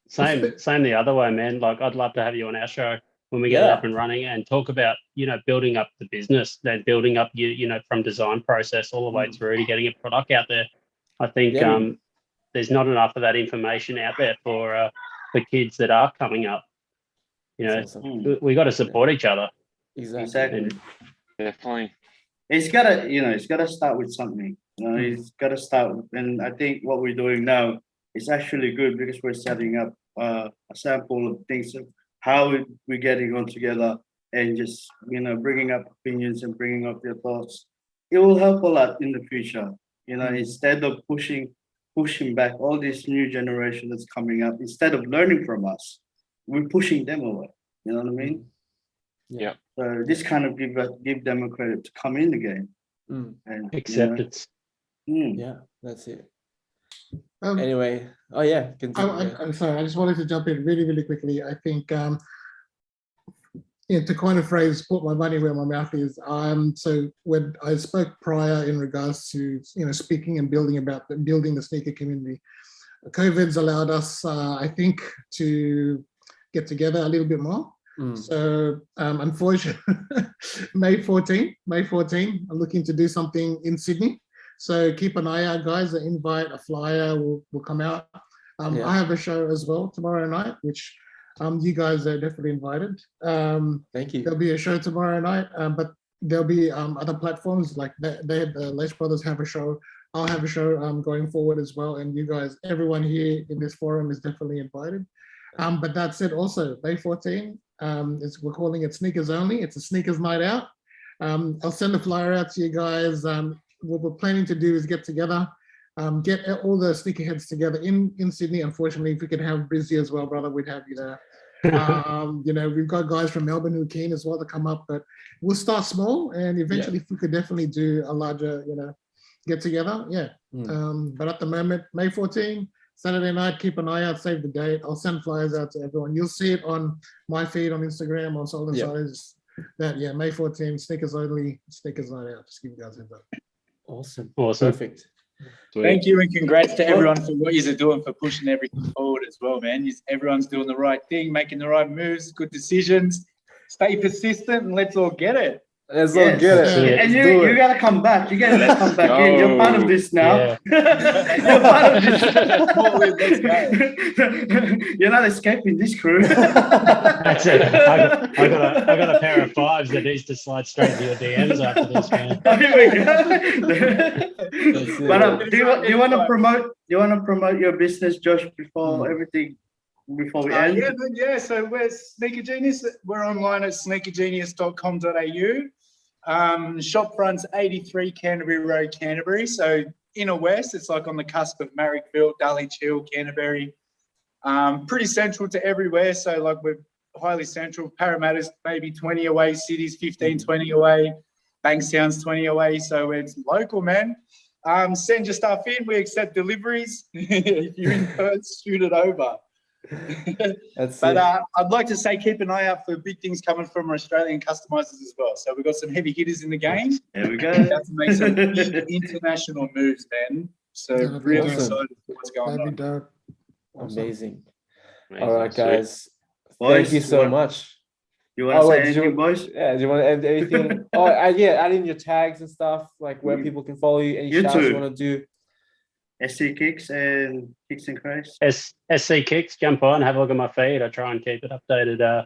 Same the other way, man. Like I'd love to have you on our show when we get it up and running and talk about, building up the business, then building up from design process all the way through to getting a product out there. I think there's not enough of that information out there for kids that are coming up. We got to support each other. Exactly. And Definitely. It's gotta start with something. It's gotta start, and I think what we're doing now is actually good because we're setting up a sample of things of how we're getting on together and just bringing up opinions and bringing up your thoughts. It will help a lot in the future. Instead of pushing back all this new generation that's coming up, instead of learning from us, we're pushing them away. You know what I mean? Yeah. So this kind of give them a credit to come in the game. And acceptance. Yeah, that's it. Anyway, I'm sorry. I just wanted to jump in really, really quickly. I think, to coin a phrase, put my money where my mouth is. So when I spoke prior in regards to speaking and building the sneaker community, COVID's allowed us, I think, to get together a little bit more. So unfortunately, May 14, I'm looking to do something in Sydney. So keep an eye out, guys. An invite, a flyer will come out. I have a show as well tomorrow night, which you guys are definitely invited. Thank you. There'll be a show tomorrow night, but there'll be other platforms like the Lace Brothers have a show. I'll have a show going forward as well. And you guys, everyone here in this forum is definitely invited. But that said, also May 14, we're calling it Sneakers Only. It's a sneakers night out. I'll send a flyer out to you guys. What we're planning to do is get together, get all the sneakerheads together in Sydney. Unfortunately, if we could have Brizzy as well, brother, we'd have you there. We've got guys from Melbourne who are keen as well to come up, but we'll start small and eventually if we could definitely do a larger, get together. But at the moment, May 14, Saturday night, keep an eye out, save the date. I'll send flyers out to everyone. You'll see it on my feed on Instagram, on Soleinsiders. May 14, Sneakers Only, Sneakers Night Out. Just give you guys a heads up. Awesome. Perfect. Thank you and congrats to everyone for what you're doing for pushing everything forward as well, man. Everyone's doing the right thing, making the right moves, good decisions. Stay persistent and let's all get it. Let's all get it. And you gotta come back. You gotta come back in. You're part of this now. You're part of this. You're not escaping this crew. That's it. I got a pair of fives that needs to slide straight to your DMs after this, man. But do you want to promote your business, Josh, before everything? Before we end? So we're Sneakergenius. We're online at sneakergenius.com.au. Shop front's 83 Canterbury Road, Canterbury. So inner west, it's like on the cusp of Marrickville, Dulwich Hill, Canterbury. Pretty central to everywhere. So like we're highly central. Parramatta's maybe 20 away, cities 15, 20 away. Bankstown's 20 away. So it's local, man. Send your stuff in. We accept deliveries. If you're in Perth, shoot it over. I'd like to say keep an eye out for big things coming from our Australian customizers as well. So we've got some heavy hitters in the game. There we go. Have to make some big international moves, man. So really excited for what's going on. Dope. Amazing. All right, guys. Boys, thank you so much. You want to say anything, boys? Yeah, do you want to add anything? Add in your tags and stuff, like where people can follow you. Any shouts you want to do? SCKICKZ and KICKZ and CRAIZE. SCKICKZ, jump on, have a look at my feed. I try and keep it updated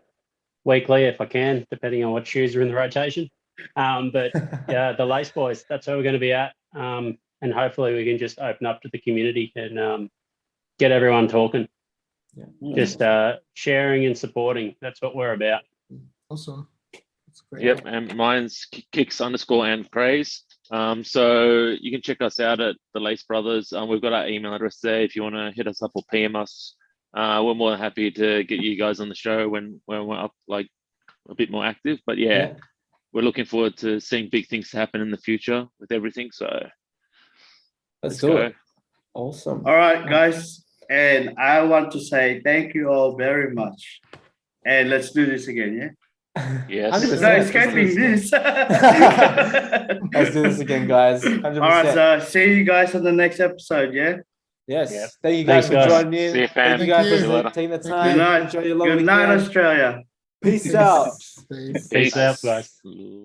weekly if I can, depending on what shoes are in the rotation. But yeah, the Lace Boys, that's where we're going to be at. And hopefully we can just open up to the community and get everyone talking. Yeah. Just sharing and supporting. That's what we're about. Awesome. That's great. Yep, and mine's KICKZ_ and CRAIZE. So you can check us out at the Lace Brothers. We've got our email address there if you want to hit us up or PM us. We're more than happy to get you guys on the show when we're up like a bit more active. But yeah, we're looking forward to seeing big things happen in the future with everything. So let's do it. Awesome. All right, guys. And I want to say thank you all very much. And let's do this again, yeah? Yes. 100%. No escaping this. Let's do this again, guys. 100%. All right, so see you guys on the next episode. Yeah. Yes. Yep. Thank you guys Thanks, for guys. joining in. See you, fam. Thank you guys Thank you. for taking the Thank time. Good night. Enjoy your long Good night, weekend. Australia. Peace out. Peace. Peace out, guys. Nice.